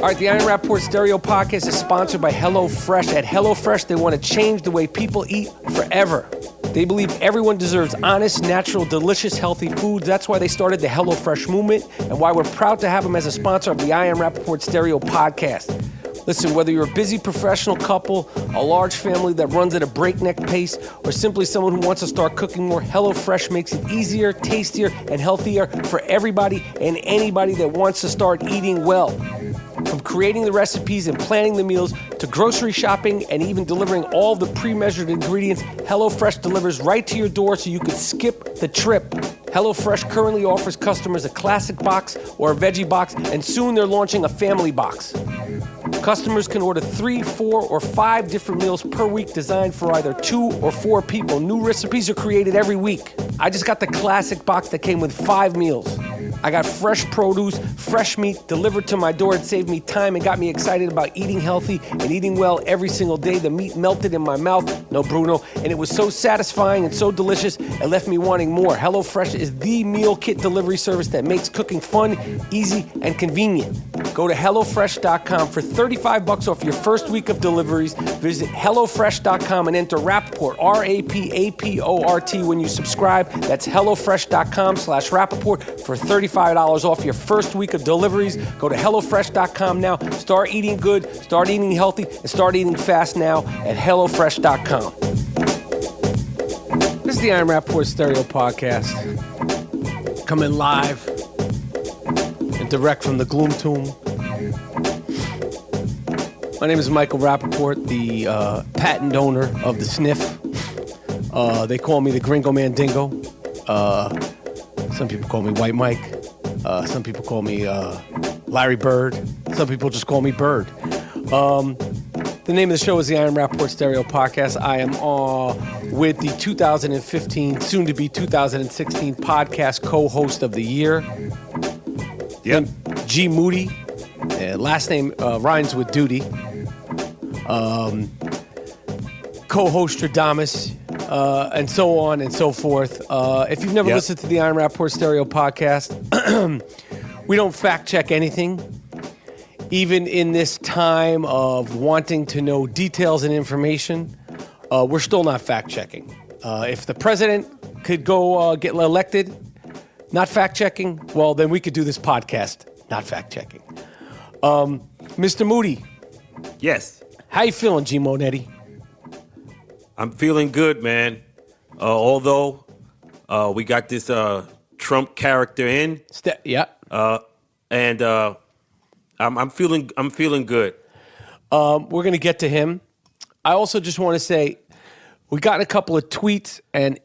All right, the I Am Rapaport Stereo Podcast is sponsored by HelloFresh. At HelloFresh, they want to change the way people eat forever. They believe everyone deserves honest, natural, delicious, healthy foods. That's why they started the HelloFresh movement and why we're proud to have them as a sponsor of the I Am Rapaport Stereo Podcast. Listen, whether you're a busy professional couple, a large family that runs at a breakneck pace, or simply someone who wants to start cooking more, HelloFresh makes it easier, tastier, and healthier for everybody and anybody that wants to start eating well. From creating the recipes and planning the meals to grocery shopping and even delivering all the pre-measured ingredients, HelloFresh delivers right to your door so you can skip the trip. HelloFresh currently offers customers a classic box or a veggie box, and soon they're launching a family box. Customers can order 3, 4, or 5 different meals per week designed for either 2 or 4 people. New recipes are created every week. I just got the classic box that came with 5 meals. I got fresh produce, fresh meat delivered to my door. It saved me time and got me excited about eating healthy and eating well every single day. The meat melted in my mouth, no Bruno, and it was so satisfying and so delicious, it left me wanting more. HelloFresh is the meal kit delivery service that makes cooking fun, easy, and convenient. Go to HelloFresh.com for $35 off your first week of deliveries. Visit HelloFresh.com and enter Rapaport, R-A-P-A-P-O-R-T, when you subscribe. That's HelloFresh.com/Rapaport for $35 off your first week of deliveries. Go to HelloFresh.com now. Start eating good, start eating healthy, and start eating fast now at HelloFresh.com. This is the I Am Rapaport Stereo Podcast. Coming live and direct from the Gloom Tomb. My name is Michael Rapaport, the patent owner of the sniff. They call me the Gringo Mandingo. Some people call me White Mike. Some people call me Larry Bird. Some people just call me Bird. The name of the show is the I Am Rapaport Stereo Podcast. I am with the 2015, soon-to-be 2016 podcast co-host of the year. Yep. G. Moody. Last name rhymes with duty. Co-host Stradamus. And so on and so forth. If you've never listened to the I Am Rapaport Stereo Podcast, we don't fact-check anything. Even in this time of wanting to know details and information, we're still not fact-checking. If the president could go get elected, not fact-checking, well, then we could do this podcast, not fact-checking. Mr. Moody. Yes. How you feeling, G. Monetti? I'm feeling good, man. Although we got this Trump character in. Yeah. And I'm feeling good. We're gonna get to him. I also just want to say we got a couple of tweets and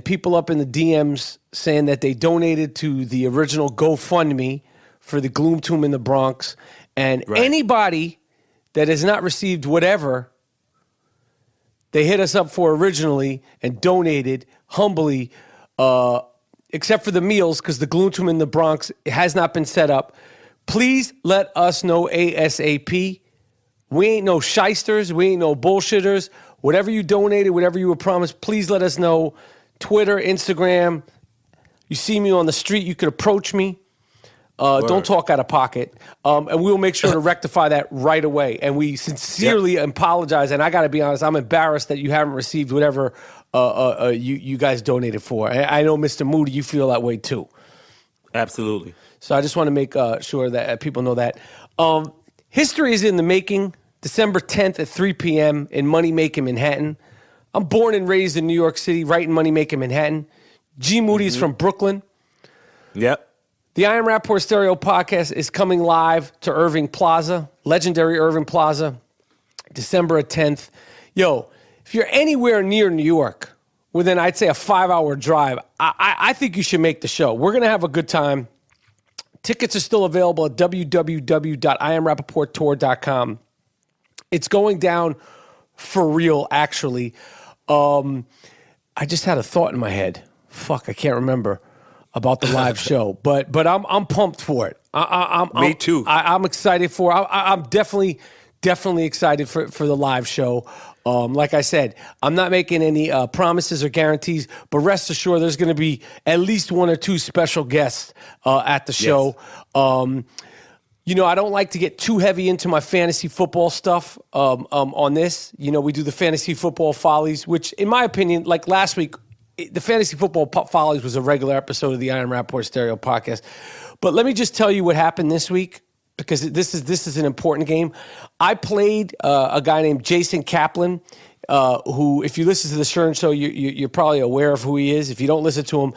people up in the DMs saying that they donated to the original GoFundMe for the Gloom Tomb in the Bronx. And anybody that has not received whatever they hit us up for originally and donated humbly, except for the meals, because the Gloom Tomb in the Bronx has not been set up. Please let us know ASAP. We ain't no shysters. We ain't no bullshitters. Whatever you donated, whatever you were promised, please let us know. Twitter, Instagram. You see me on the street, you could approach me. Don't talk out of pocket. And we'll make sure to rectify that right away. And we sincerely apologize. And I got to be honest, I'm embarrassed that you haven't received whatever you guys donated for. I know, Mr. Moody, you feel that way too. Absolutely. So I just want to make sure that people know that. History is in the making. December 10th at 3 p.m. in Moneymaking, Manhattan. I'm born and raised in New York City, right in Moneymaking, Manhattan. G. Moody is from Brooklyn. Yep. The I Am Rapaport Stereo Podcast is coming live to Irving Plaza, legendary Irving Plaza, December 10th. Yo, if you're anywhere near New York, within, I'd say, a 5-hour drive, I think you should make the show. We're going to have a good time. Tickets are still available at www.IamRapaportTour.com. It's going down for real, actually. I just had a thought in my head. Fuck, I can't remember about the live show, but I'm pumped for it. Me too. I'm excited for it. I'm definitely excited for the live show. Like I said, I'm not making any promises or guarantees, but rest assured there's going to be at least 1 or 2 special guests at the show. I don't like to get too heavy into my fantasy football stuff on this. We do the fantasy football follies, which, in my opinion, like last week, the fantasy football follies was a regular episode of the I Am Rapaport Stereo podcast. But let me just tell you what happened this week, because this is an important game. I played a guy named Jason Kaplan, who, if you listen to the Stern Show, you're probably aware of who he is. If you don't listen to him,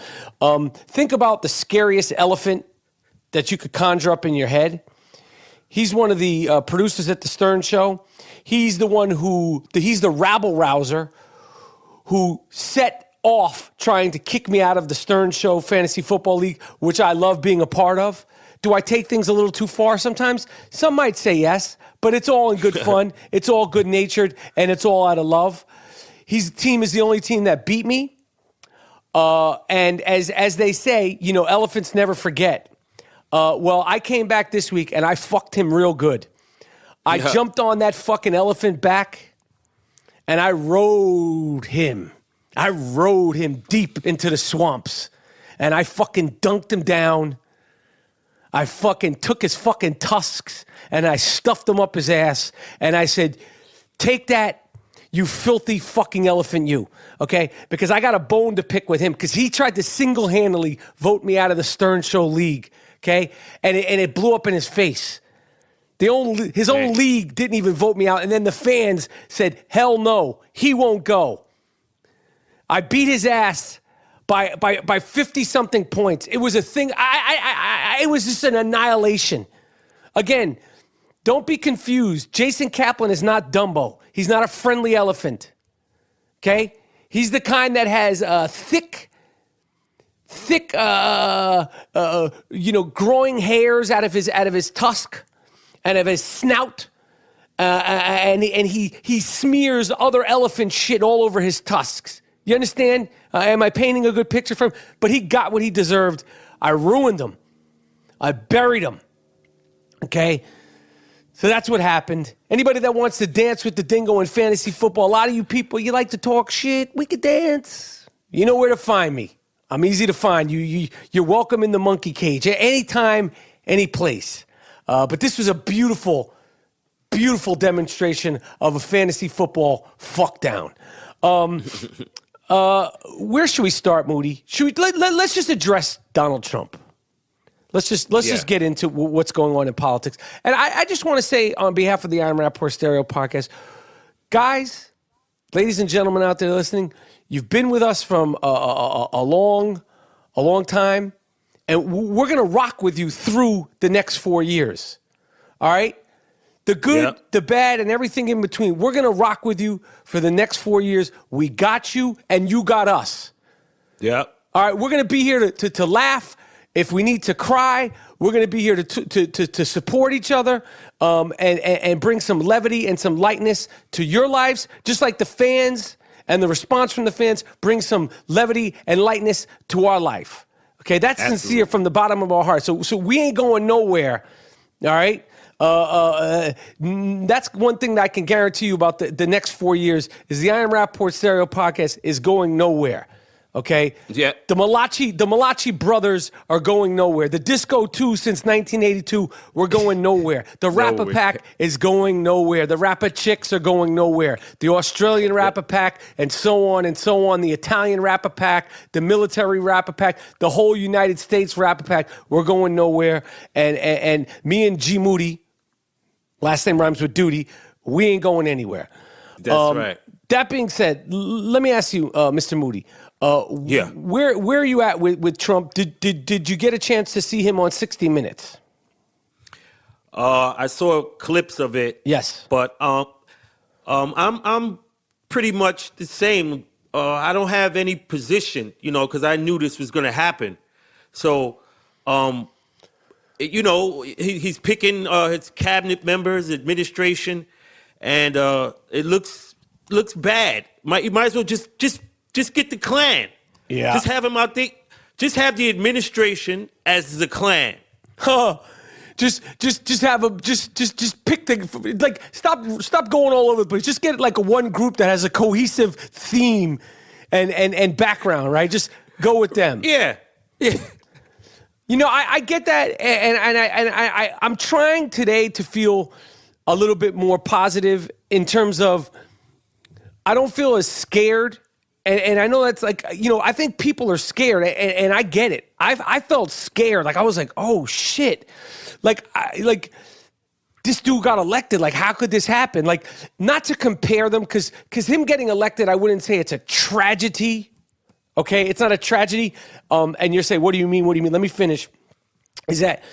think about the scariest elephant that you could conjure up in your head. He's one of the producers at the Stern Show. He's the one he's the rabble-rouser who set off trying to kick me out of the Stern Show Fantasy Football League, which I love being a part of. Do I take things a little too far sometimes? Some might say yes, but it's all in good fun. It's all good-natured, and it's all out of love. His team is the only team that beat me. And as they say, elephants never forget. Well, I came back this week, and I fucked him real good. I jumped on that fucking elephant back, and I rode him. I rode him deep into the swamps, and I fucking dunked him down. I fucking took his fucking tusks, and I stuffed them up his ass, and I said, take that, you filthy fucking elephant, you, okay? Because I got a bone to pick with him, because he tried to single-handedly vote me out of the Stern Show League, okay? And it blew up in his face. His own league didn't even vote me out, and then the fans said, hell no, he won't go. I beat his ass by 50-something points. It was a thing. It was just an annihilation. Again, don't be confused. Jason Kaplan is not Dumbo. He's not a friendly elephant. Okay? He's the kind that has thick, growing hairs out of his tusk and of his snout. And he smears other elephant shit all over his tusks. You understand? Am I painting a good picture for him? But he got what he deserved. I ruined him. I buried him. Okay? So that's what happened. Anybody that wants to dance with the dingo in fantasy football, a lot of you people, you like to talk shit. We could dance. You know where to find me. I'm easy to find. You're welcome in the monkey cage at any time, any place. But this was a beautiful, beautiful demonstration of a fantasy football fuck down. Where should we start, Moody? Let's just address Donald Trump. Let's just get into what's going on in politics. And I just want to say on behalf of the I Am Rapaport Stereo podcast, guys, ladies and gentlemen out there listening, you've been with us from a long time, and we're going to rock with you through the next 4 years. All right? The good, the bad, and everything in between. We're going to rock with you for the next 4 years. We got you, and you got us. Yeah. All right, we're going to be here to laugh. If we need to cry, we're going to be here to support each other and bring some levity and some lightness to your lives, just like the fans and the response from the fans bring some levity and lightness to our life. Okay, that's sincere from the bottom of our heart. So we ain't going nowhere, all right? That's one thing that I can guarantee you about the next 4 years is the I Am Rapaport Stereo podcast is going nowhere. Okay? Yeah. The Malachi brothers are going nowhere. The Disco 2 since 1982, we're going nowhere. The Rapper Pack is going nowhere. The Rapper Chicks are going nowhere. The Australian Rapper Pack and so on and so on. The Italian Rapper Pack, the military Rapper Pack, the whole United States Rapper Pack, we're going nowhere. And me and G Moody, last name rhymes with duty, we ain't going anywhere. That's right. That being said, let me ask you, Mr. Moody, where are you at with Trump? Did you get a chance to see him on 60 Minutes? I saw clips of it. Yes, but I'm pretty much the same. I don't have any position, because I knew this was going to happen. So, he's picking his cabinet members, administration, and it looks bad. You might as well just get the Klan. Yeah. Just have him out there. Just have the administration as the Klan. Huh. Just have a just pick the like stop going all over the place. Just get like one group that has a cohesive theme and background, right? Just go with them. Yeah. I get that, and I'm trying today to feel a little bit more positive in terms of I don't feel as scared, and I know that's like, I think people are scared, and I get it. I felt scared, like I was like, oh shit, like this dude got elected. Like, how could this happen? Like, not to compare them, because him getting elected, I wouldn't say it's a tragedy. Okay, it's not a tragedy. And you're saying, what do you mean? What do you mean? Let me finish. Is that,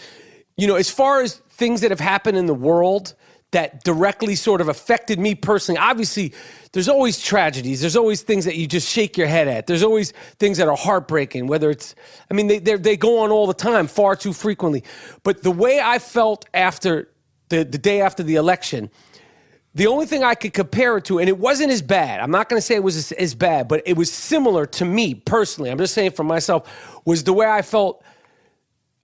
as far as things that have happened in the world that directly sort of affected me personally, obviously, there's always tragedies. There's always things that you just shake your head at. There's always things that are heartbreaking, whether it's, they go on all the time, far too frequently. But the way I felt after the day after the election, the only thing I could compare it to, and it wasn't as bad, I'm not going to say it was as bad, but it was similar to me personally, I'm just saying for myself, was the way I felt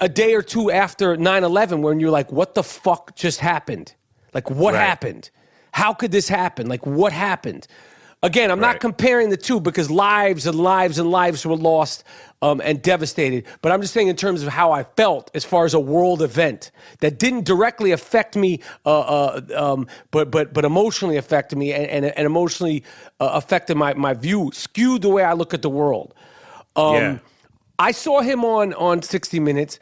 a day or two after 9/11, when you're like, what the fuck just happened? Like, what happened? How could this happen? Like, what happened? Again, I'm not comparing the two, because lives and lives and lives were lost and devastated. But I'm just saying in terms of how I felt as far as a world event that didn't directly affect me, but emotionally affected me and emotionally affected my view, skewed the way I look at the world. I saw him on 60 Minutes,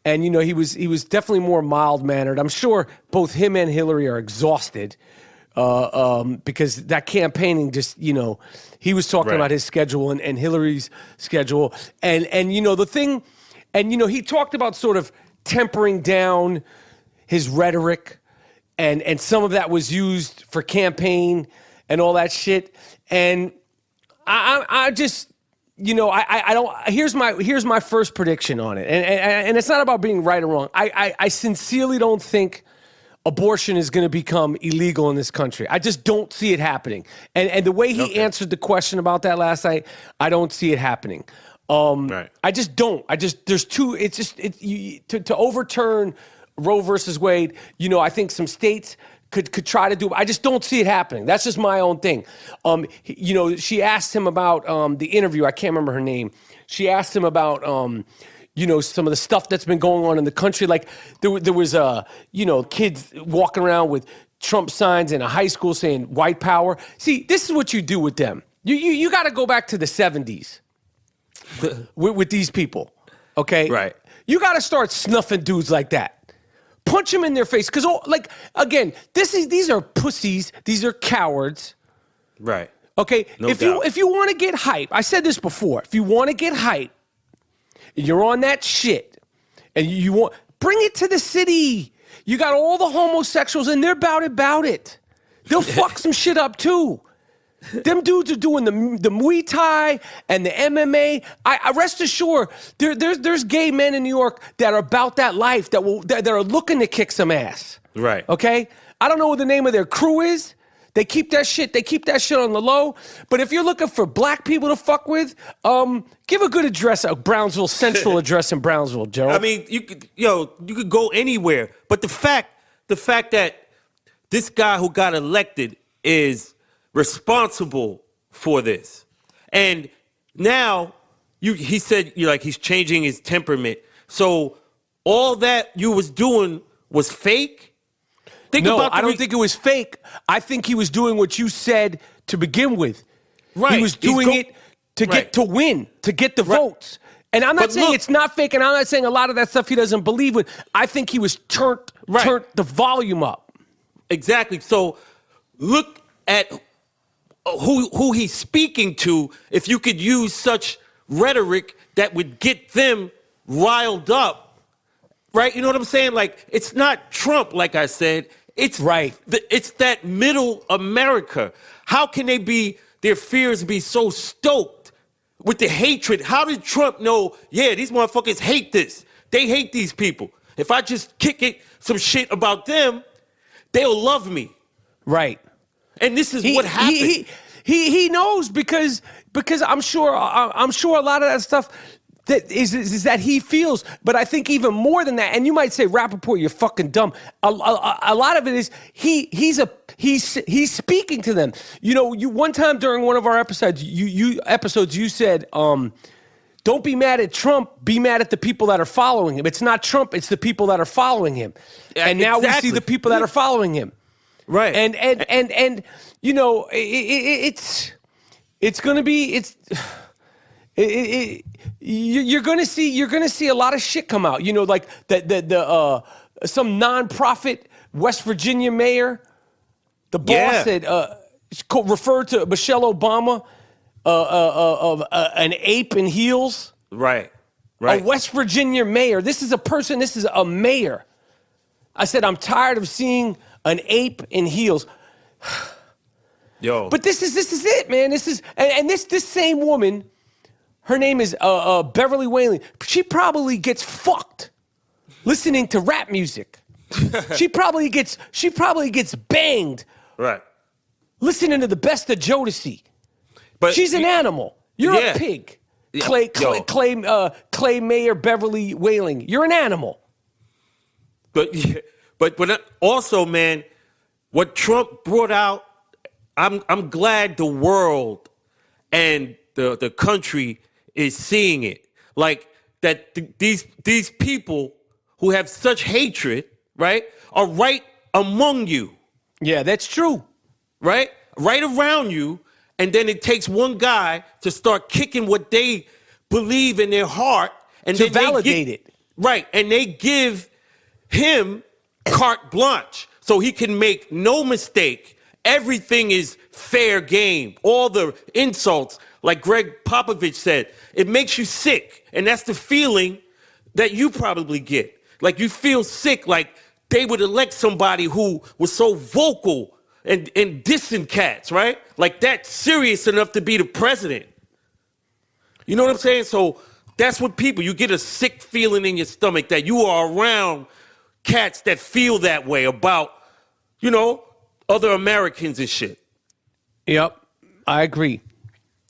and he was definitely more mild-mannered. I'm sure both him and Hillary are exhausted. Because that campaigning just, he was talking about his schedule and Hillary's schedule. And the thing, and, he talked about sort of tempering down his rhetoric, and some of that was used for campaign and all that shit. And I just, I don't, here's my first prediction on it. And it's not about being right or wrong. I sincerely don't think abortion is going to become illegal in this country. I just don't see it happening. And the way he answered the question about that last night, I don't see it happening. I just don't. There's two, to overturn Roe versus Wade, I think some states could try to do, I just don't see it happening. That's just my own thing. She asked him about the interview, I can't remember her name. She asked him about, some of the stuff that's been going on in the country. Like there was kids walking around with Trump signs in a high school saying white power. See, this is what you do with them. You got to go back to the 70s with these people, okay? Right. You got to start snuffing dudes like that. Punch them in their face. Because, again, these are pussies. These are cowards. Right. Okay? No doubt. If you want to get hype, I said this before, if you want to get hype, you're on that shit, and you want, bring it to the city. You got all the homosexuals, and they're about it. They'll fuck some shit up too. Them dudes are doing the Muay Thai and the MMA. I rest assured, there's gay men in New York that are about that life, that are looking to kick some ass. Right. Okay. I don't know what the name of their crew is. They keep that shit on the low. But if you're looking for black people to fuck with, give a good address, a Brownsville Central address in Brownsville, Gerald. You could go anywhere. But the fact that this guy who got elected is responsible for this, and now he said he's changing his temperament. So all that you was doing was fake. I don't think it was fake. I think he was doing what you said to begin with. Right. He was doing it to get to win, to get the votes. And I'm not saying it's not fake, and I'm not saying a lot of that stuff he doesn't believe in. I think he was turned the volume up. Exactly. So look at who he's speaking to. If you could use such rhetoric that would get them riled up, right? You know what I'm saying? Like, it's not Trump, like I said. It's it's that middle America. How can their fears be so stoked with the hatred? How did Trump know, these motherfuckers hate this. They hate these people. If I just kick some shit about them, they'll love me. Right. And this is what happened. He knows because I'm sure a lot of that stuff that is that he feels, but I think even more than that, and you might say, Rapaport, you're fucking dumb. A lot of it is he's speaking to them. You one time during one of our episodes, you said, don't be mad at Trump, be mad at the people that are following him. It's not Trump, it's the people that are following him. And now we see the people that are following him. Right. And you know, it's going to be you're going to see a lot of shit come out. You know, like some nonprofit West Virginia mayor, the boss that referred to Michelle Obama of an ape in heels. Right. A West Virginia mayor. This is a mayor. I said, I'm tired of seeing an ape in heels. Yo. But this is it, man. This same woman, her name is Beverly Whaling. She probably gets fucked listening to rap music. she probably gets banged. Right. Listening to the best of Jodeci. But she's an animal. You're a pig. Clay Mayor Beverly Whaling. You're an animal. But also, man, what Trump brought out, I'm glad the world and the country is seeing it. Like that these people who have such hatred, right, are right among you. Yeah, that's true. Right around you, and then it takes one guy to start kicking what they believe in their heart and to then validate it. Right, and they give him carte blanche so he can make no mistake. Everything is fair game. All the insults, like Greg Popovich said, it makes you sick, and that's the feeling that you probably get. Like you feel sick, like they would elect somebody who was so vocal and dissing cats, right? Like that serious enough to be the president. You know what I'm saying? So that's what you get a sick feeling in your stomach that you are around cats that feel that way about, you know, other Americans and shit. Yep, I agree.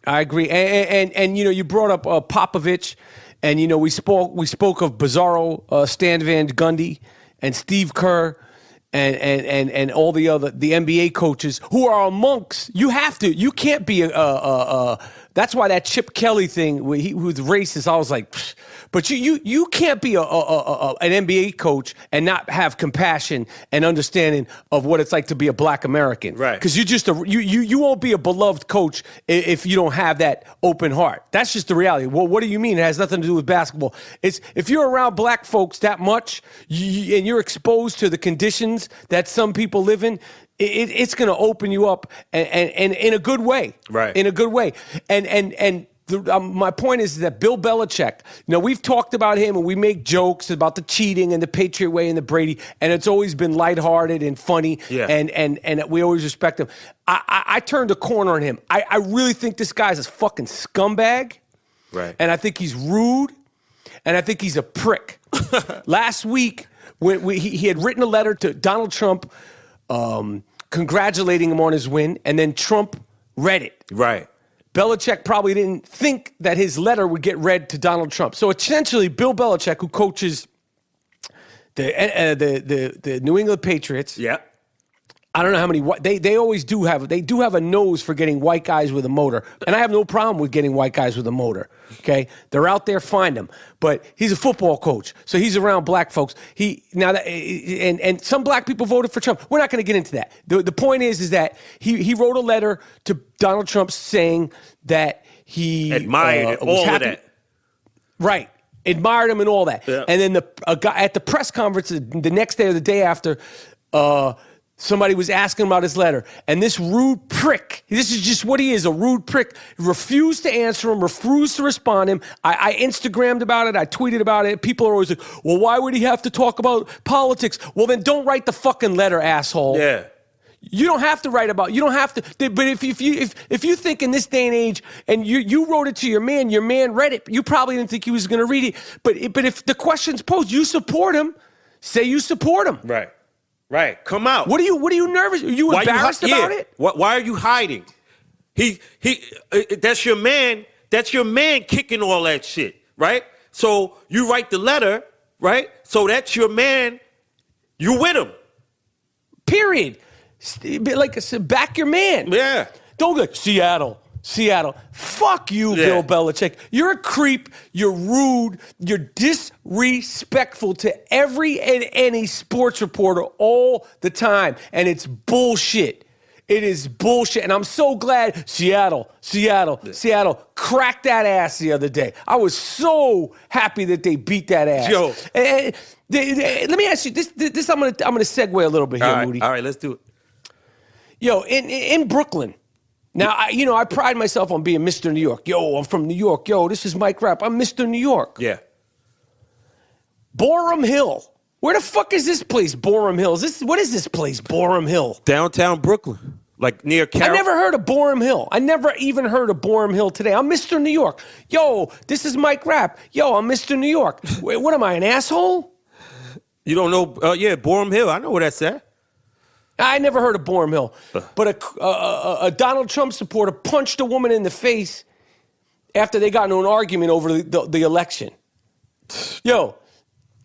And you know, you brought up Popovich, and you know, we spoke of Bizarro, Stan Van Gundy, and Steve Kerr, and all the NBA coaches who are amongst. You can't be that's why that Chip Kelly thing, who's racist, I was like, pfft. But you can't be an NBA coach and not have compassion and understanding of what it's like to be a black American. Right. Because you won't be a beloved coach if you don't have that open heart. That's just the reality. Well, what do you mean? It has nothing to do with basketball. It's if you're around black folks that much and you're exposed to the conditions that some people live in, it's going to open you up and in a good way. Right. In a good way. And my point is that Bill Belichick, you know, we've talked about him and we make jokes about the cheating and the Patriot way and the Brady, and it's always been lighthearted and funny. Yeah. And we always respect him. I turned a corner on him. I really think this guy's a fucking scumbag. Right. And I think he's rude. And I think he's a prick. Last week, when he had written a letter to Donald Trump congratulating him on his win, and then Trump read it. Right. Belichick probably didn't think that his letter would get read to Donald Trump. So essentially, Bill Belichick, who coaches the New England Patriots, yeah, I don't know how many they always do have. They do have a nose for getting white guys with a motor, and I have no problem with getting white guys with a motor. Okay, they're out there, find them. But he's a football coach, so he's around black folks. And some black people voted for Trump. We're not going to get into that. The point is that he wrote a letter to Donald Trump saying that he admired all happy, of that. Right. Admired him and all that. Yeah. And then a guy at the press conference the next day or the day after, somebody was asking about his letter. And this rude prick, this is just what he is, a rude prick, refused to answer him, refused to respond to him. I Instagrammed about it. I tweeted about it. People are always like, well, why would he have to talk about politics? Well, then don't write the fucking letter, asshole. Yeah. You don't have to write about. You don't have to. But if you think in this day and age, and you wrote it to your man read it. You probably didn't think he was going to read it. But if the question's posed, you support him. Say you support him. Right. Right. Come out. What are you nervous? Are you embarrassed about it? Why are you hiding? That's your man. That's your man kicking all that shit. Right. So you write the letter. Right. So that's your man. You with him. Period. Like, back your man. Yeah. Don't go, Seattle. Seattle. Fuck you, Bill Belichick. You're a creep. You're rude. You're disrespectful to every and any sports reporter all the time. And it's bullshit. It is bullshit. And I'm so glad Seattle cracked that ass the other day. I was so happy that they beat that ass. Yo. Let me ask you, this I'm gonna segue a little bit here, Moody. All right, let's do it. Yo, in Brooklyn, now, I pride myself on being Mr. New York. Yo, I'm from New York. Yo, this is Mike Rapp. I'm Mr. New York. Yeah. Borum Hill. Where the fuck is this place, Borum Hill? What is this place, Borum Hill? Downtown Brooklyn, like near I never heard of Borum Hill. I never even heard of Borum Hill today. I'm Mr. New York. Yo, this is Mike Rapp. Yo, I'm Mr. New York. Wait, what am I, an asshole? You don't know? Borum Hill. I know where that's at. I never heard of Borum Hill, but a Donald Trump supporter punched a woman in the face after they got into an argument over the election. Yo,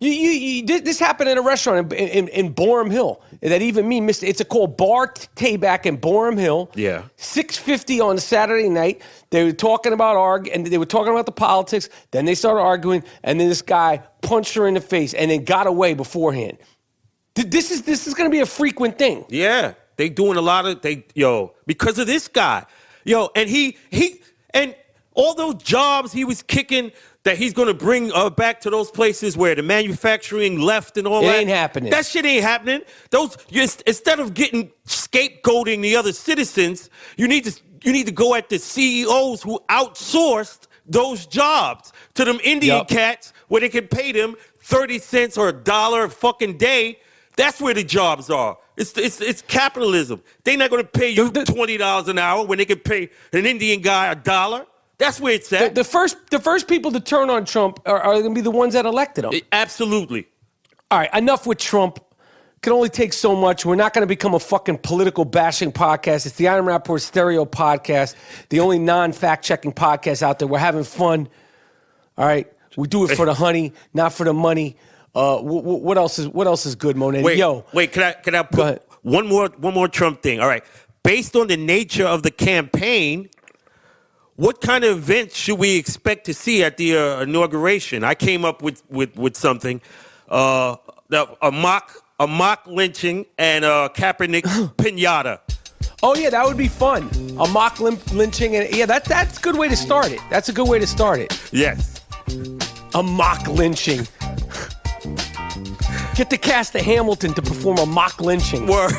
this happened in a restaurant in Borum Hill that even me missed. It's called Bar Tayback in Borum Hill. Yeah. 6:50 on Saturday night. They were talking about they were talking about the politics. Then they started arguing, and then this guy punched her in the face and then got away beforehand. This is going to be a frequent thing. Yeah, they doing a lot of because of this guy, and he and all those jobs he was kicking that he's going to bring back to those places where the manufacturing left and all that. It ain't happening. That shit ain't happening. Instead of getting scapegoating the other citizens, you need to go at the CEOs who outsourced those jobs to them Indian cats where they can pay them 30 cents or $1 a fucking day. That's where the jobs are. It's capitalism. They're not going to pay you $20 an hour when they can pay an Indian guy $1. That's where it's at. The first people to turn on Trump are going to be the ones that elected him. Absolutely. All right, enough with Trump. Can only take so much. We're not going to become a fucking political bashing podcast. It's the I AM Rapaport Stereo Podcast, the only non-fact-checking podcast out there. We're having fun. All right, we do it for the honey, not for the money. What else is good, Monet? Wait, can I put one more Trump thing? All right. Based on the nature of the campaign, what kind of events should we expect to see at the inauguration? I came up with something. A mock lynching and Kaepernick pinata. Oh yeah, that would be fun. A mock lynching and that's a good way to start it. That's a good way to start it. Yes. A mock lynching. Get the cast of Hamilton to perform a mock lynching. Word.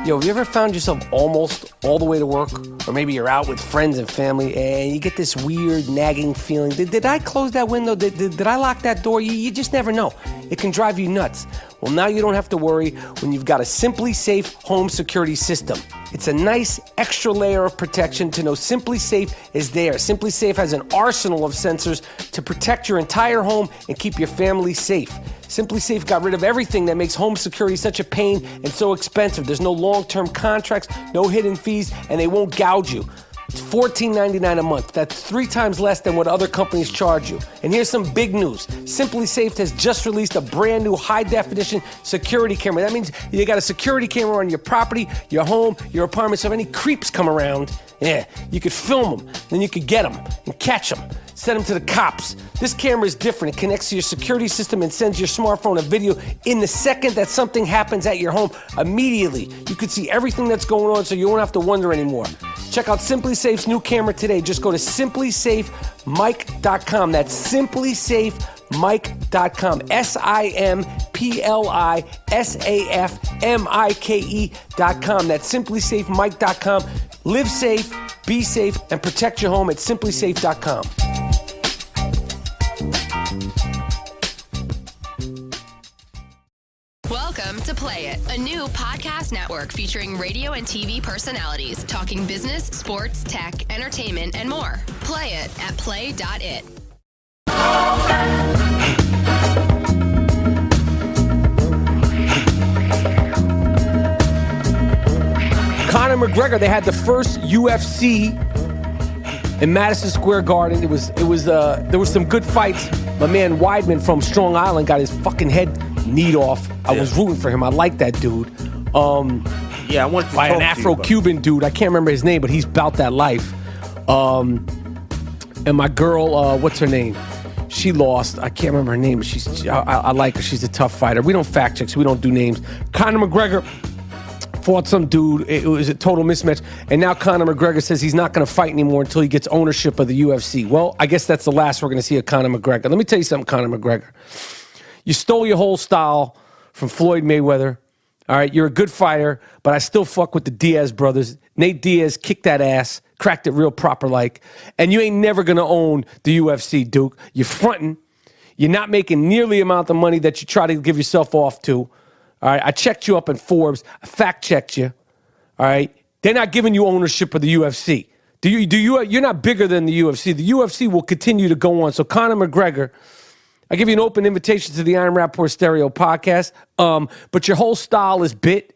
Yo, have you ever found yourself almost all the way to work? Or maybe you're out with friends and family and you get this weird nagging feeling. Did I close that window? Did I lock that door? You just never know. It can drive you nuts. Well, now you don't have to worry when you've got a Simply Safe home security system. It's a nice extra layer of protection to know Simply Safe is there. Simply Safe has an arsenal of sensors to protect your entire home and keep your family safe. Simply Safe got rid of everything that makes home security such a pain and so expensive. There's no long-term contracts, no hidden fees, and they won't gouge you. It's $14.99 a month. That's 3 times less than what other companies charge you. And here's some big news. Simply Safe has just released a brand new high-definition security camera. That means you got a security camera on your property, your home, your apartment, so if any creeps come around, you could film them, then you could get them and catch them. Send them to the cops. This camera is different. It connects to your security system and sends your smartphone a video in the second that something happens at your home. Immediately, you can see everything that's going on so you won't have to wonder anymore. Check out Simply Safe's new camera today. Just go to simplysafemike.com. That's simplysafemike.com. SIMPLISAFMIKE.com. That's simplysafemike.com. Live safe, be safe, and protect your home at simplysafe.com. Welcome to Play It, a new podcast network featuring radio and TV personalities talking business, sports, tech, entertainment, and more. Play it at play.it. Connor McGregor, they had the first UFC in Madison Square Garden. There was some good fights. My man Weidman from Strong Island got his fucking head kneed off. I was rooting for him. I like that dude. I want to by an Afro-Cuban dude. I can't remember his name, but he's about that life. And my girl, what's her name? She lost. I can't remember her name. I like her. She's a tough fighter. We don't fact check, so we don't do names. Connor McGregor fought some dude. It was a total mismatch. And now Connor McGregor says he's not going to fight anymore until he gets ownership of the UFC. Well, I guess that's the last we're going to see of Connor McGregor. Let me tell you something, Connor McGregor. You stole your whole style from Floyd Mayweather. All right, you're a good fighter, but I still fuck with the Diaz brothers. Nate Diaz kicked that ass, cracked it real proper like, and you ain't never gonna own the UFC, Duke. You're fronting. You're not making nearly the amount of money that you try to give yourself off to. All right, I checked you up in Forbes. I fact-checked you. All right, they're not giving you ownership of the UFC. You're not bigger than the UFC. The UFC will continue to go on. So Conor McGregor, I give you an open invitation to the I AM Rapaport Stereo podcast, but your whole style is bit,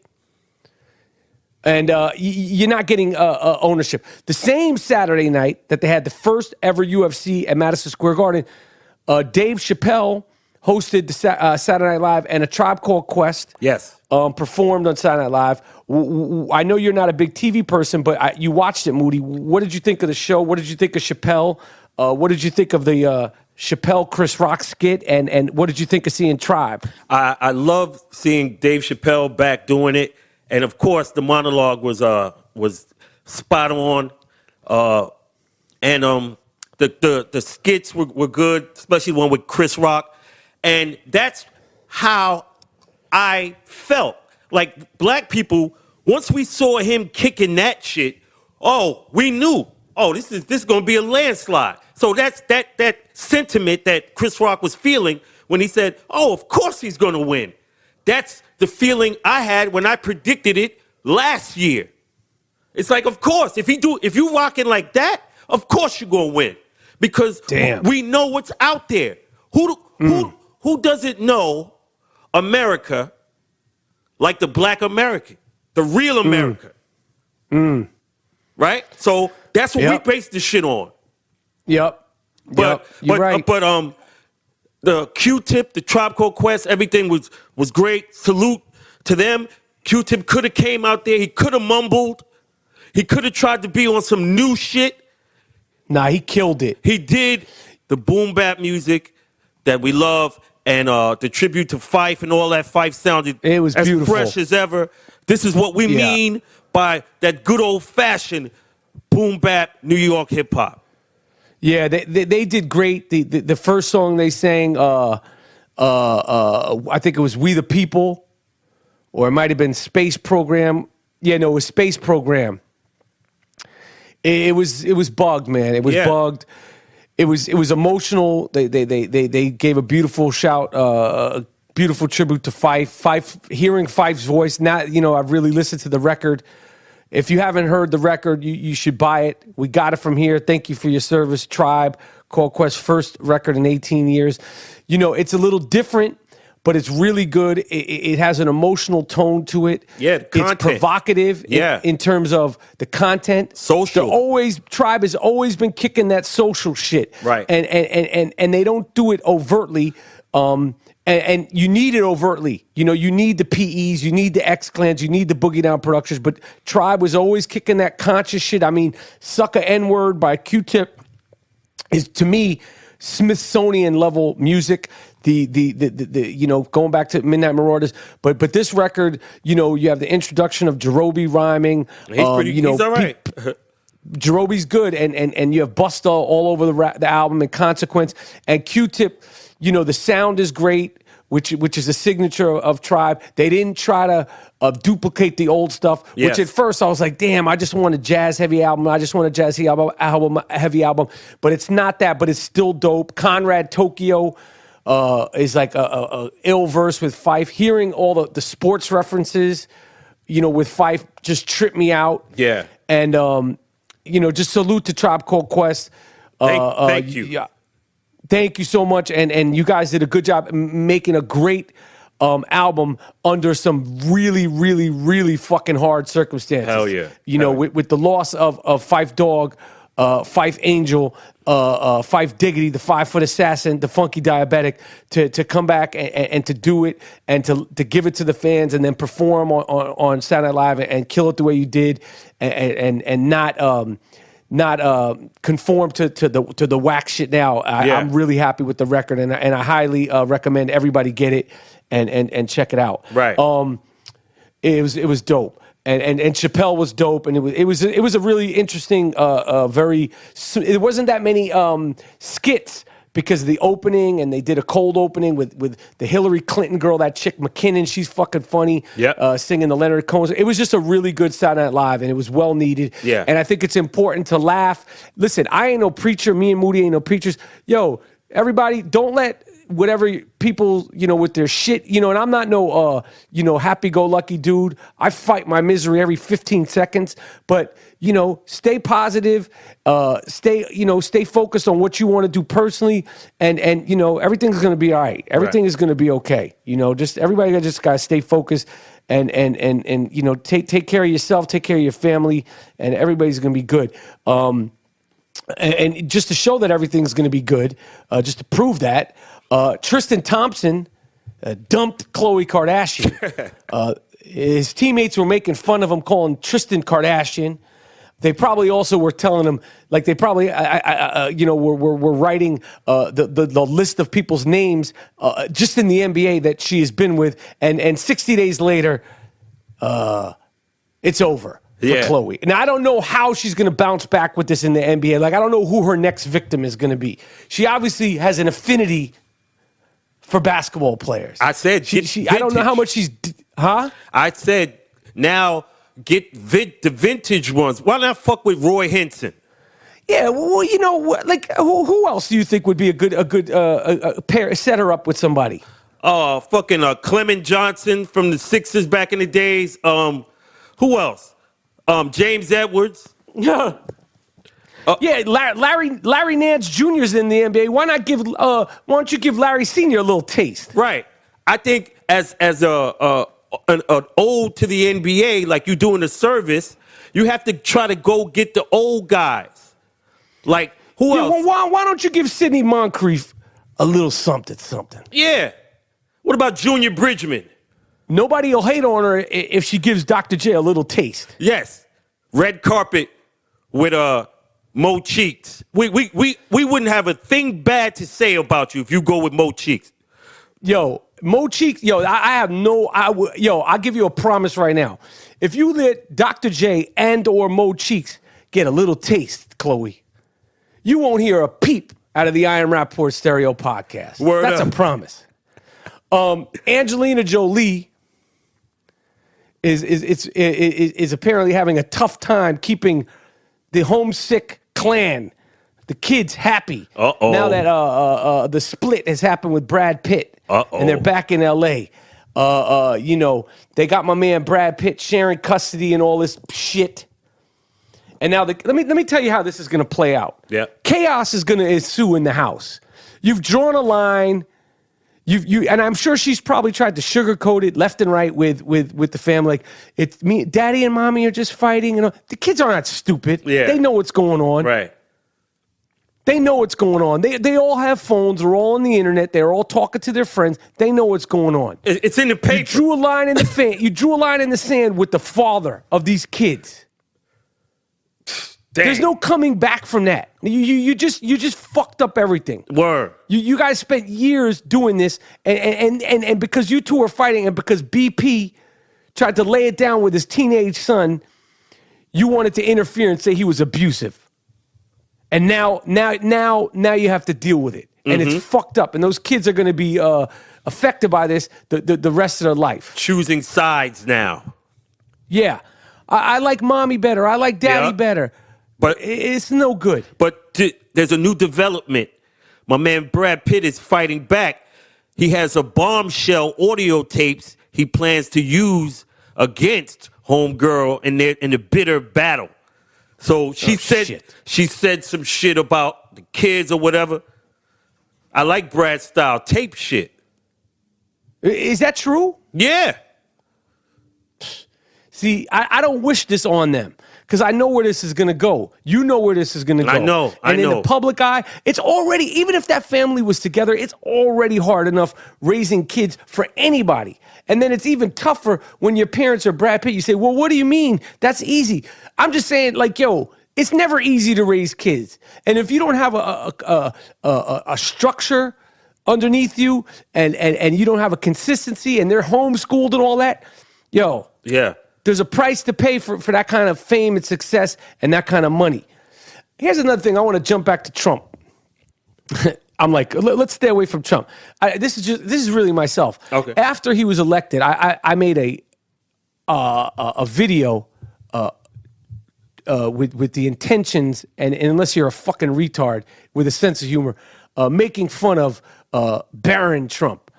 and you're not getting ownership. The same Saturday night that they had the first ever UFC at Madison Square Garden, Dave Chapelle hosted the Saturday Night Live, and A Tribe Called Quest performed on Saturday Night Live. I know you're not a big TV person, but you watched it, Moody. What did you think of the show? What did you think of Chapelle? What did you think of the Chapelle Chris Rock skit, and what did you think of seeing Tribe? I love seeing Dave Chapelle back doing it, and of course the monologue was spot on, and the skits were good, especially the one with Chris Rock, and that's how I felt. Like black people, once we saw him kicking that shit, we knew, this is gonna be a landslide. So that's that sentiment that Chris Rock was feeling when he said, of course he's going to win. That's the feeling I had when I predicted it last year. It's like, of course, if you rocking like that, of course you're going to win. Because we know what's out there. Who doesn't know America like the black American, the real America? Right? So that's what we base this shit on. Yep. But right. The Q-Tip, the Tribe Called Quest, everything was great. Salute to them. Q-Tip could have came out there. He could have mumbled. He could have tried to be on some new shit. Nah, he killed it. He did the boom bap music that we love, and the tribute to Fife and all that. Fife sounded it was as beautiful. Fresh as ever. This is what we mean by that good old-fashioned boom bap New York hip-hop. Yeah, they did great. The first song they sang, I think it was "We the People," or it might have been "Space Program." Yeah, no, it was "Space Program." It was bugged, man. It was bugged. It was emotional. They gave a beautiful shout, a beautiful tribute to Fife. Fife, hearing Fife's voice. Not, I've really listened to the record. If you haven't heard the record, you should buy it. We got it from here. Thank you for your service, Tribe Called Quest, first record in 18 years. It's a little different, but it's really good. It has an emotional tone to it. Yeah, the content. It's provocative in terms of the content. Social. Tribe has always been kicking that social shit. Right. And they don't do it overtly. And you need it overtly. You need the PEs, you need the X-Clans, you need the Boogie Down Productions, but Tribe was always kicking that conscious shit. I mean, Sucker N-Word by Q-Tip is, to me, Smithsonian level music. The going back to Midnight Marauders, but this record, you have the introduction of Jerobi rhyming. He's all right. Jerobi's good, and you have Busta all over the album, and Consequence, and Q-Tip. The sound is great, which is a signature of Tribe. They didn't try to duplicate the old stuff, which at first I was like, damn, I just want a jazz-heavy album. I just want a jazz-heavy album. But it's not that, but it's still dope. Conrad Tokyo is like a ill verse with Fife. Hearing all the sports references, with Fife just tripped me out. Yeah. And, just salute to Tribe Called Quest. Thank you. Yeah. Thank you so much, and you guys did a good job making a great album under some really, really, really fucking hard circumstances. Hell yeah. With the loss of Fife Dog, Fife Angel, Fife Diggity, the 5-foot assassin, the funky diabetic, to come back and to do it and to give it to the fans and then perform on Saturday Night Live and kill it the way you did and conform to the whack shit now. I'm really happy with the record, and I highly recommend everybody get it and check it out. Right. It was dope. And Chapelle was dope, and it was a really interesting, it wasn't that many skits because of the opening, and they did a cold opening with the Hillary Clinton girl, that chick McKinnon. She's fucking funny. Yeah. Singing the Leonard Cohen. It was just a really good Saturday Night Live, and it was well needed. Yeah. And I think it's important to laugh. Listen, I ain't no preacher. Me and Moody ain't no preachers. Yo, everybody, don't let whatever people, with their shit, and I'm not no, happy-go-lucky dude. I fight my misery every 15 seconds, but, stay positive, stay focused on what you want to do personally, and everything's going to be all right. Everything is going to be okay. Just everybody just got to stay focused and take care of yourself, take care of your family, and everybody's going to be good. And just to show that everything's going to be good, just to prove that, Tristan Thompson dumped Khloe Kardashian. His teammates were making fun of him, calling Tristan Kardashian. They probably also were telling him, like they probably, were writing the list of people's names just in the NBA that she has been with, and 60 days later, it's over. For Khloe. Now, I don't know how she's going to bounce back with this in the NBA. Like, I don't know who her next victim is going to be. She obviously has an affinity for basketball players. I said, I don't know how much she's, huh? I said, now get the vintage ones. Why not fuck with Roy Henson? Yeah, well, who else do you think would be a good pair, set her up with somebody? Fucking Clement Johnson from the Sixers back in the days. Who else? James Edwards. Yeah. Larry Nance Jr.'s in the NBA. Why don't you give Larry Sr. a little taste? Right. I think as an ode to the NBA, like you doing a service, you have to try to go get the old guys. Like, who else? Well, why don't you give Sidney Moncrief a little something? Yeah. What about Junior Bridgman? Nobody will hate on her if she gives Dr. J a little taste. Yes. Red carpet with Mo Cheeks. We wouldn't have a thing bad to say about you if you go with Mo Cheeks. Yo, Mo Cheeks, I'll give you a promise right now. If you let Dr. J and or Mo Cheeks get a little taste, Khloe, you won't hear a peep out of the I Am Rapaport Stereo podcast. That's a promise. Angelina Jolie is apparently having a tough time keeping the homesick clan, the kids, happy. Uh-oh. Now that the split has happened with Brad Pitt, and they're back in L.A. They got my man Brad Pitt sharing custody and all this shit. And now let me tell you how this is going to play out. Yeah. Chaos is going to ensue in the house. You've drawn a line. And I'm sure she's probably tried to sugarcoat it left and right with the family. Like, it's me, daddy and mommy are just fighting. The kids are not stupid. Yeah. They know what's going on. Right. They know what's going on. They all have phones. They're all on the internet. They're all talking to their friends. They know what's going on. It's in the paper. You drew a line in the You drew a line in the sand with the father of these kids. Dang. There's no coming back from that. You just fucked up everything. Word. You guys spent years doing this, and because you two are fighting, and because BP tried to lay it down with his teenage son, you wanted to interfere and say he was abusive. And now you have to deal with it, and it's fucked up. And those kids are going to be affected by this the rest of their life. Choosing sides now. Yeah, I like mommy better. I like daddy better. But it's no good. But there's a new development. My man Brad Pitt is fighting back. He has a bombshell audio tapes he plans to use against homegirl in the bitter battle. So she said some shit about the kids or whatever. I like Brad style tape shit. Is that true? Yeah. See, I don't wish this on them. Because I know where this is going to go. You know where this is going to go. I know. And in the public eye, it's already, even if that family was together, it's already hard enough raising kids for anybody. And then it's even tougher when your parents are Brad Pitt. You say, well, what do you mean? That's easy. I'm just saying, like, yo, it's never easy to raise kids. And if you don't have a structure underneath you and you don't have a consistency and they're homeschooled and all that, there's a price to pay for that kind of fame and success and that kind of money. Here's another thing. I want to jump back to Trump. I'm like, let's stay away from Trump. This is really myself. Okay. After he was elected, I made a video with the intentions, and unless you're a fucking retard with a sense of humor, making fun of Baron Trump.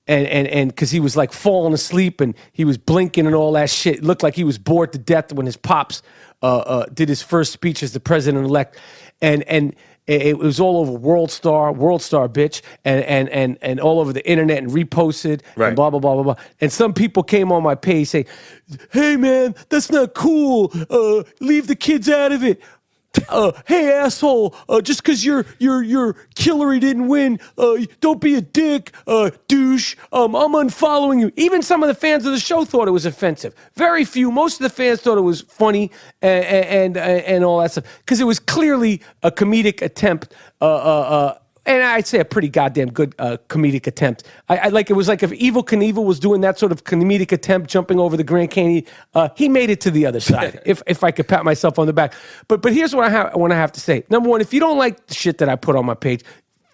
And because he was like falling asleep and he was blinking and all that shit. It looked like he was bored to death when his pops did his first speech as the president-elect. And it was all over World Star, bitch, and all over the internet and reposted and blah, blah, blah, blah, blah. And some people came on my page saying, hey, man, that's not cool. Leave the kids out of it. Hey, asshole, just because your Hillary didn't win, don't be a dick, douche. I'm unfollowing you. Even some of the fans of the show thought it was offensive. Very few. Most of the fans thought it was funny and all that stuff because it was clearly a comedic attempt. And I'd say a pretty goddamn good comedic attempt. I like it was like if Evel Knievel was doing that sort of comedic attempt, jumping over the Grand Canyon. He made it to the other side. if I could pat myself on the back. But here's what I have to say. Number one, if you don't like the shit that I put on my page,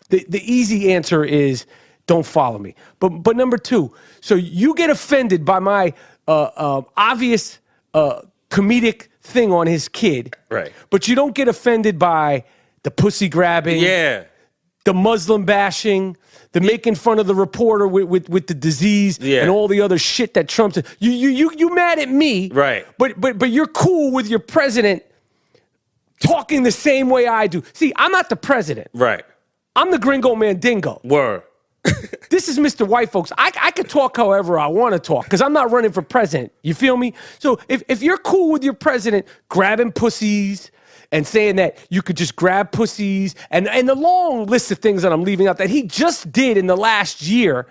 the easy answer is don't follow me. But number two, so you get offended by my obvious comedic thing on his kid, right? But you don't get offended by the pussy grabbing, the Muslim bashing, the making fun of the reporter with the disease and all the other shit that Trump said. You mad at me, right? But you're cool with your president talking the same way I do. See, I'm not the president, right? I'm the Gringo Mandingo. Word. This is Mr. White, folks. I could talk however I want to talk because I'm not running for president. You feel me? So if you're cool with your president grabbing pussies and saying that you could just grab pussies and the long list of things that I'm leaving out that he just did in the last year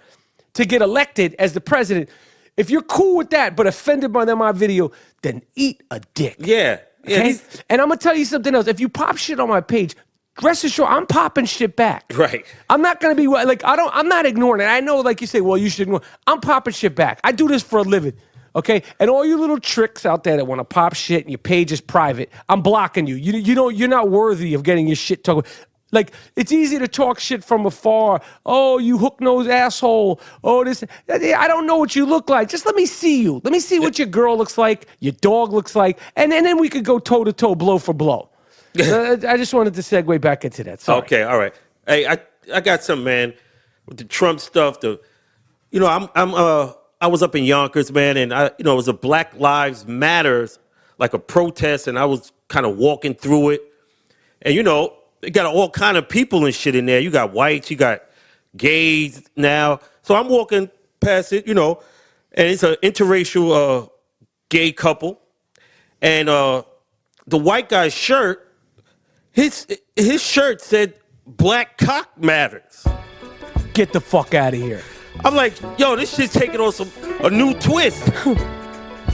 to get elected as the president, if you're cool with that but offended by my video, then eat a dick. Yeah. Okay? And I'm going to tell you something else. If you pop shit on my page, rest assured, I'm popping shit back. Right. I'm not going to be like, I'm not ignoring it. I know, like you say, well, you should ignore. I'm popping shit back. I do this for a living. Okay, and all you little tricks out there that want to pop shit and your page is private, I'm blocking you. You're not worthy of getting your shit talked about. Like, it's easy to talk shit from afar. Oh, you hook-nosed asshole. Oh, this. I don't know what you look like. Just let me see you. Let me see what your girl looks like, your dog looks like, and then we could go toe-to-toe, blow for blow. I just wanted to segue back into that. Sorry. Okay, all right. Hey, I got some, man, with the Trump stuff. I was up in Yonkers, man, and it was a Black Lives Matter, like a protest, and I was kind of walking through it. And, they got all kind of people and shit in there. You got whites, you got gays now. So I'm walking past it, and it's an interracial gay couple. And the white guy's shirt, his shirt said Black Cock Matters. Get the fuck out of here. I'm like, yo, this shit's taking on a new twist.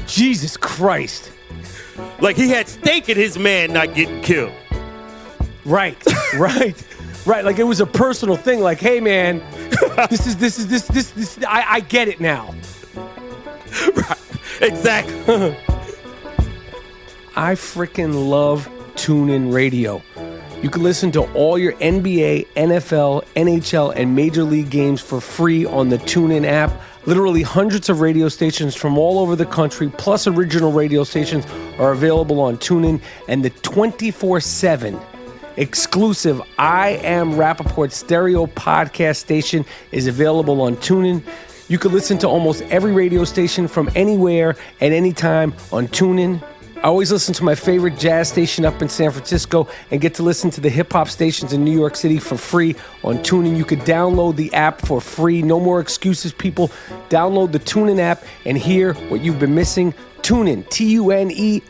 Jesus Christ. Like he had stake in his man not getting killed. Right. Like it was a personal thing. Like, hey man, this. I get it now. Right. Exactly. I freaking love TuneIn Radio. You can listen to all your NBA, NFL, NHL, and Major League games for free on the TuneIn app. Literally hundreds of radio stations from all over the country, plus original radio stations, are available on TuneIn. And the 24/7 exclusive I Am Rapaport stereo podcast station is available on TuneIn. You can listen to almost every radio station from anywhere at any time on TuneIn. I always listen to my favorite jazz station up in San Francisco and get to listen to the hip-hop stations in New York City for free on TuneIn. You could download the app for free. No more excuses, people. Download the TuneIn app and hear what you've been missing. TuneIn, TuneIn.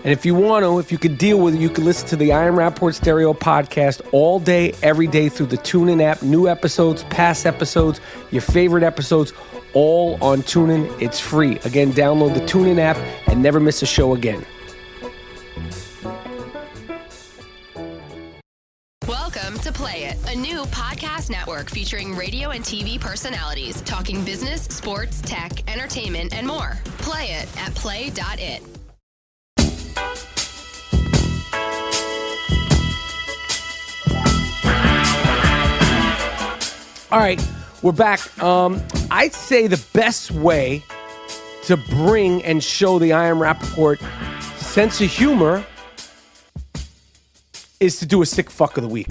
And if you could deal with it, you can listen to the I Am Rapaport stereo podcast all day, every day through the TuneIn app. New episodes, past episodes, your favorite episodes, all on TuneIn. It's free. Again, download the TuneIn app and never miss a show again. Network featuring radio and TV personalities talking business, sports, tech, entertainment, and more. Play it at play.it. All right, we're back. I'd say the best way to bring and show the I Am Rapaport sense of humor is to do a sick fuck of the week.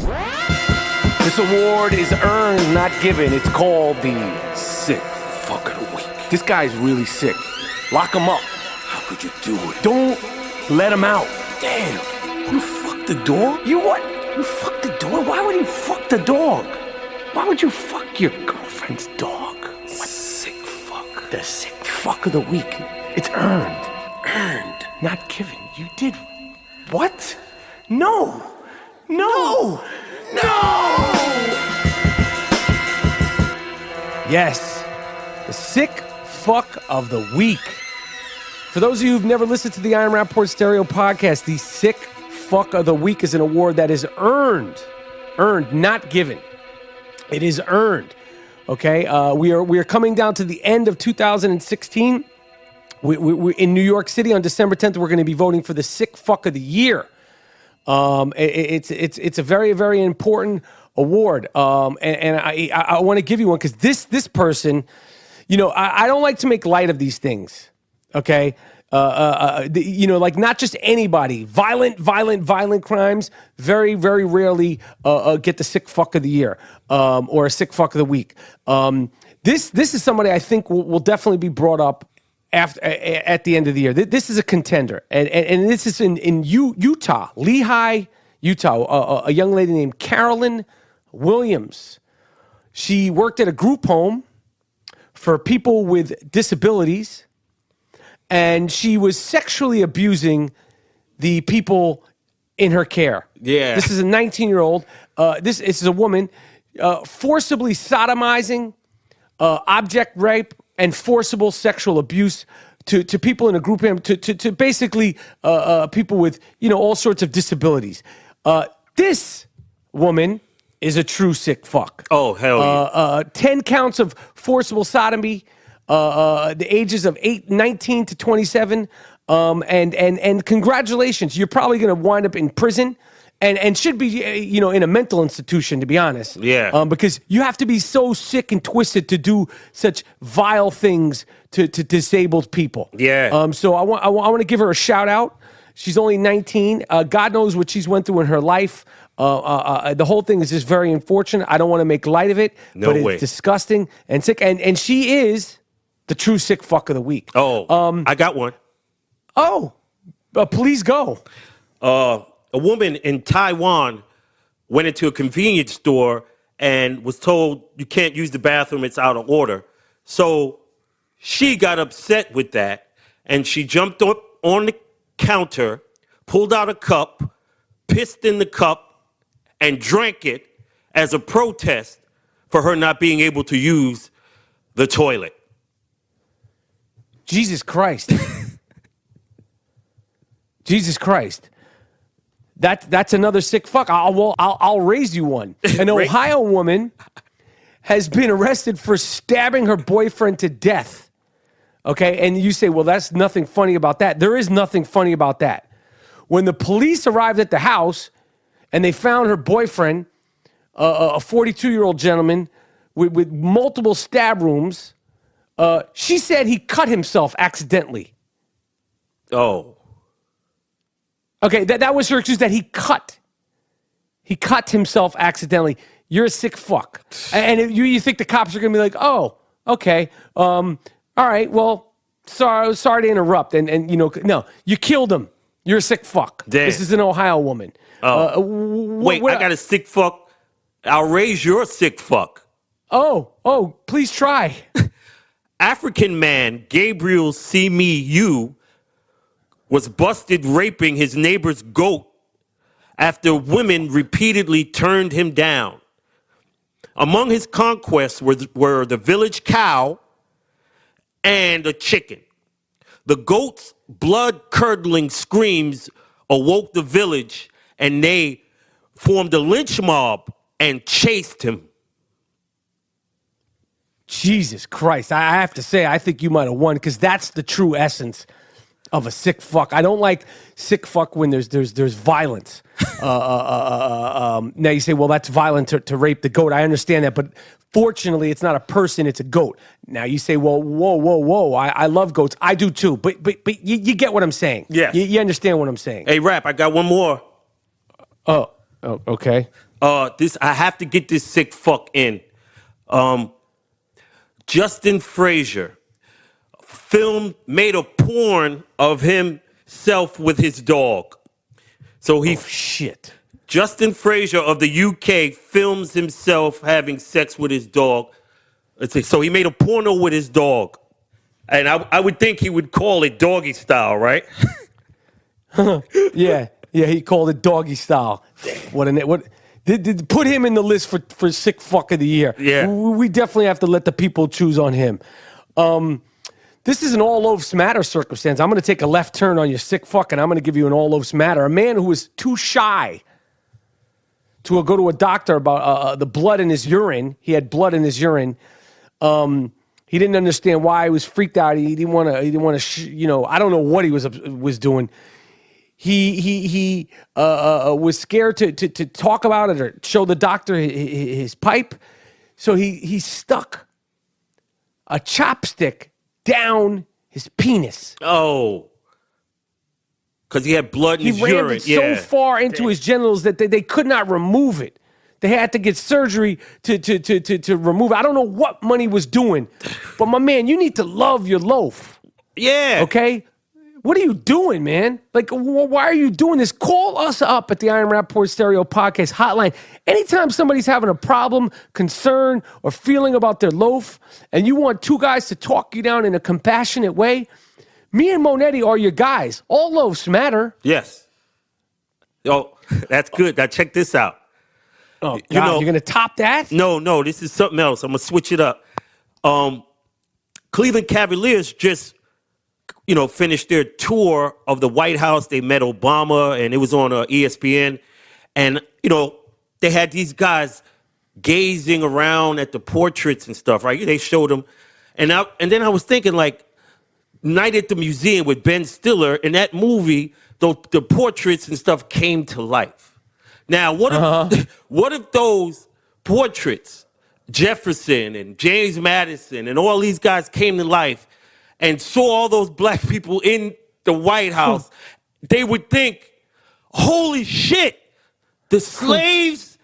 This award is earned, not given. It's called the sick fuck of the week. This guy's really sick. Lock him up. How could you do it? Don't let him out. Damn, you fucked the dog? You what? You fucked the dog? Why would you fuck the dog? Why would you fuck your girlfriend's dog? What? Sick fuck. The sick fuck of the week. It's earned. Earned. Not given. You did. What? No. No. No. Yes. The sick fuck of the week. For those of you who've never listened to the I Am Rapaport Stereo podcast, the sick fuck of the week is an award that is earned. Earned, not given. It is earned, okay? We are coming down to the end of 2016. We in New York City on December 10th. We're going to be voting for the sick fuck of the year. It's a very, very important award, and I want to give you one because this person, you know, I don't like to make light of these things, okay? You know, like not just anybody. Violent crimes very, very rarely get the sick fuck of the year or a sick fuck of the week. This is somebody I think will definitely be brought up at the end of the year. This is a contender, and this is in Utah, Lehi, Utah. A young lady named Carolyn Williams. She worked at a group home for people with disabilities. And she was sexually abusing the people in her care. Yeah. This is a 19-year-old. This is a woman forcibly sodomizing, object rape, and forcible sexual abuse to people in a group home, to basically people with, you know, all sorts of disabilities. This woman is a true sick fuck. Oh, hell yeah. 10 counts of forcible sodomy. The ages of 19 to 27, and congratulations, you're probably going to wind up in prison, and should be, you know, in a mental institution, to be honest. Yeah. Because you have to be so sick and twisted to do such vile things to disabled people. Yeah. So I want to give her a shout out. She's only 19. God knows what she's went through in her life. The whole thing is just very unfortunate. I don't want to make light of it, but it's disgusting and sick. And she is the true sick fuck of the week. Oh, I got one. Oh, please go. A woman in Taiwan went into a convenience store and was told you can't use the bathroom, it's out of order. So she got upset with that, and she jumped up on the counter, pulled out a cup, pissed in the cup, and drank it as a protest for her not being able to use the toilet. Jesus Christ. Jesus Christ. That's another sick fuck. I'll raise you one. An Ohio woman has been arrested for stabbing her boyfriend to death. Okay, and you say, well, that's nothing funny about that. There is nothing funny about that. When the police arrived at the house and they found her boyfriend, a 42-year-old gentleman with multiple stab wounds, she said he cut himself accidentally. Oh. Okay, that was her excuse, that he cut himself accidentally. You're a sick fuck. And you think the cops are going to be like, oh, okay, all right, well, sorry to interrupt. And you know, no, you killed him. You're a sick fuck. Damn. This is an Ohio woman. Wait, I got a sick fuck. I'll raise your sick fuck. Oh, please try. African man Gabriel Simiyu was busted raping his neighbor's goat after women repeatedly turned him down. Among his conquests were the village cow and a chicken. The goat's blood-curdling screams awoke the village, and they formed a lynch mob and chased him. Jesus Christ. I have to say, I think you might have won because that's the true essence of a sick fuck. I don't like sick fuck when there's violence. Now you say, well, that's violent to rape the goat. I understand that, but fortunately, it's not a person; it's a goat. Now you say, well, whoa! I love goats. I do too. But you get what I'm saying. Yeah, you understand what I'm saying. Hey, Rap, I got one more. Oh, okay. I have to get this sick fuck in. Justin Frazier made a porn of himself with his dog. So shit. Justin Frazier of the UK films himself having sex with his dog. So he made a porno with his dog. And I would think he would call it doggy style, right? Yeah, he called it doggy style. What put him in the list for sick fuck of the year. Yeah. We definitely have to let the people choose on him. This is an All Loafs Matter circumstance. I'm going to take a left turn on your sick fuck, and I'm going to give you an All Loafs Matter. A man who was too shy to go to a doctor about the blood in his urine. He had blood in his urine. He didn't understand why. He was freaked out. He didn't want to. I don't know what he was doing. He was scared to talk about it or show the doctor his pipe. So he stuck a chopstick down his penis. Oh. Because he had blood in his urine. He rammed it so far into his genitals that they could not remove it. They had to get surgery to remove it. I don't know what money was doing. But my man, you need to love your loaf. Yeah. Okay? What are you doing, man? Like, why are you doing this? Call us up at the I Am Rapaport Stereo Podcast hotline. Anytime somebody's having a problem, concern, or feeling about their loaf, and you want two guys to talk you down in a compassionate way, me and Monetti are your guys. All loafs matter. Yes. Oh, that's good. Now check this out. Oh, God, you're going to top that? No, this is something else. I'm going to switch it up. Cleveland Cavaliers just finished their tour of the White House. They met Obama, and it was on ESPN. And, they had these guys gazing around at the portraits and stuff, right? They showed them. And then I was thinking, like, Night at the Museum with Ben Stiller, in that movie, the portraits and stuff came to life. Now, what if those portraits, Jefferson and James Madison and all these guys came to life and saw all those black people in the White House? They would think, holy shit, the slaves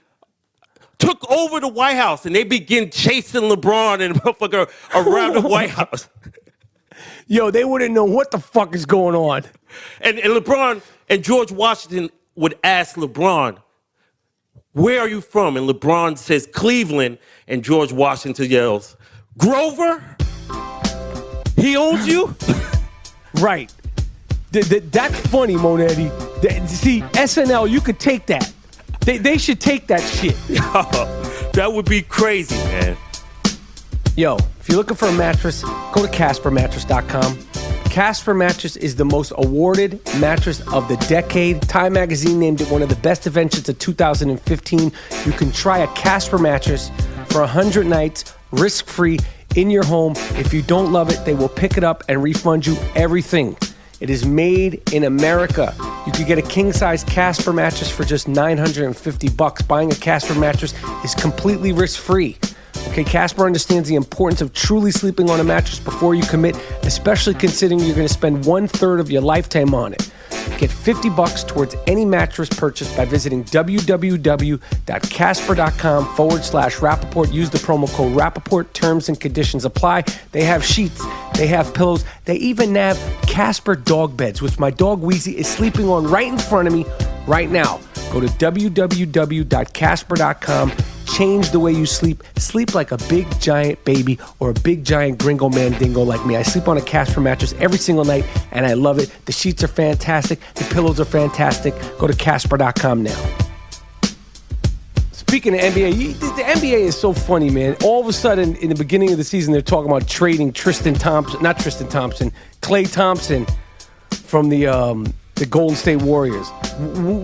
took over the White House, and they begin chasing LeBron and motherfucker around the White House. Yo, they wouldn't know what the fuck is going on. And LeBron and George Washington would ask LeBron, where are you from? And LeBron says, Cleveland. And George Washington yells, Grover? He owns you? Right. That's funny, Monetti. See, SNL, you could take that. They should take that shit. That would be crazy, man. Yo, if you're looking for a mattress, go to CasperMattress.com. Casper Mattress is the most awarded mattress of the decade. Time Magazine named it one of the best inventions of 2015. You can try a Casper mattress for 100 nights, risk-free, in your home. If you don't love it, they will pick it up and refund you everything. It is made in America. You could get a king-size Casper mattress for just $950. Buying a Casper mattress is completely risk-free. Okay, Casper understands the importance of truly sleeping on a mattress before you commit, especially considering you're going to spend 1/3 of your lifetime on it. Get $50 towards any mattress purchase by visiting www.casper.com/Rapaport. Use the promo code Rapaport. Terms and conditions apply. They have sheets. They have pillows. They even have Casper dog beds, which my dog Wheezy is sleeping on right in front of me right now. Go to www.casper.com. Change the way you sleep. Sleep like a big giant baby or a big giant Gringo Mandingo like me. I sleep on a Casper mattress every single night, and I love it. The sheets are fantastic. The pillows are fantastic. Go to Casper.com now. Speaking of NBA, the NBA is so funny, man. All of a sudden, in the beginning of the season, they're talking about trading Khloe Thompson from the Golden State Warriors.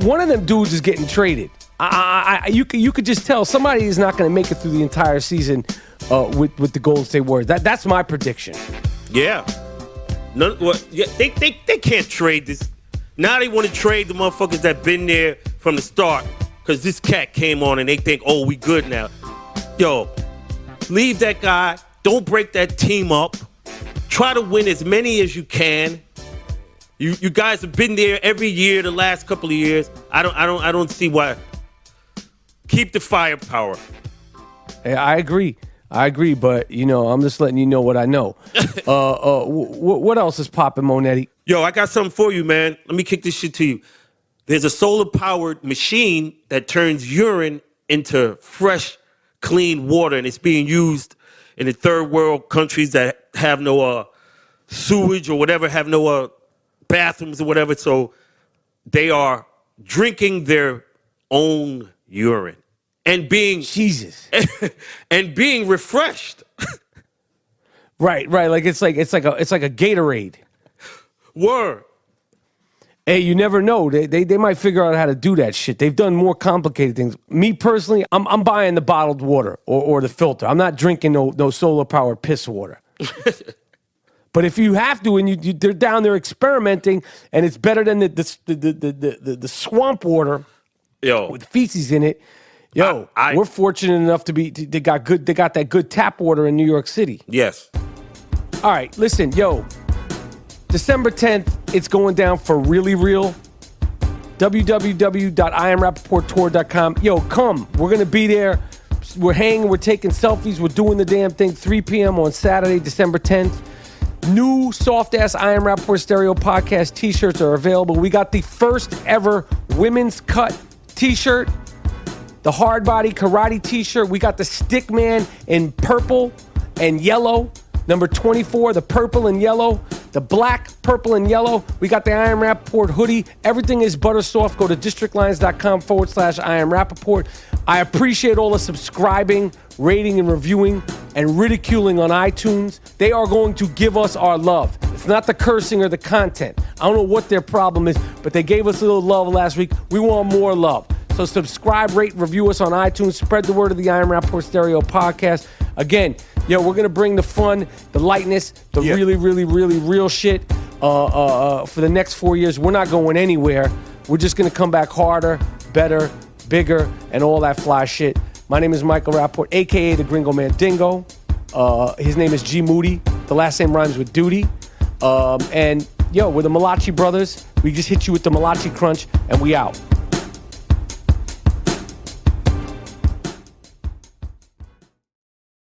One of them dudes is getting traded. You could just tell somebody is not going to make it through the entire season with the Golden State Warriors. That's my prediction. Yeah. They can't trade this. Now they want to trade the motherfuckers that been there from the start because this cat came on and they think, oh, we good now. Yo, leave that guy. Don't break that team up. Try to win as many as you can. You guys have been there every year the last couple of years. I don't see why. Keep the firepower. I agree, but I'm just letting you know what I know. What else is popping, Monetti? Yo, I got something for you, man. Let me kick this shit to you. There's a solar-powered machine that turns urine into fresh, clean water, and it's being used in the third world countries that have no sewage or whatever, have no bathrooms or whatever. So they are drinking their own urine and being Jesus and being refreshed. Right. Like it's like a Gatorade. Word. Hey, you never know. They might figure out how to do that shit. They've done more complicated things. Me personally, I'm buying the bottled water or the filter. I'm not drinking no solar powered piss water. But if you have to, and they're down there experimenting, and it's better than the swamp water, with feces in it. We're fortunate enough to be. They got that good tap water in New York City. Yes. All right, listen, December 10th, it's going down for really real. www.IamRapaportTour.com. Come. We're going to be there. We're hanging. We're taking selfies. We're doing the damn thing. 3 p.m. on Saturday, December 10th. New soft-ass I Am Rapaport Stereo podcast t-shirts are available. We got the first ever women's cut t-shirt. The hard body karate t-shirt. We got the stick man in purple and yellow. Number 24, the purple and yellow, the black, purple, and yellow. We got the I Am Rapaport hoodie. Everything is butter soft. Go to districtlines.com/I Am Rapaport. I appreciate all the subscribing, rating, and reviewing, and ridiculing on iTunes. They are going to give us our love. It's not the cursing or the content. I don't know what their problem is, but they gave us a little love last week. We want more love. So subscribe, rate, review us on iTunes. Spread the word of the I Am Rapaport Stereo podcast. Again, we're going to bring the fun, the lightness, the really, really, really real shit for the next 4 years. We're not going anywhere. We're just going to come back harder, better, bigger, and all that fly shit. My name is Michael Rapaport, a.k.a. the Gringo Mandingo. His name is G. Moody. The last name rhymes with duty. And we're the Malachi brothers. We just hit you with the Malachi Crunch, and we out.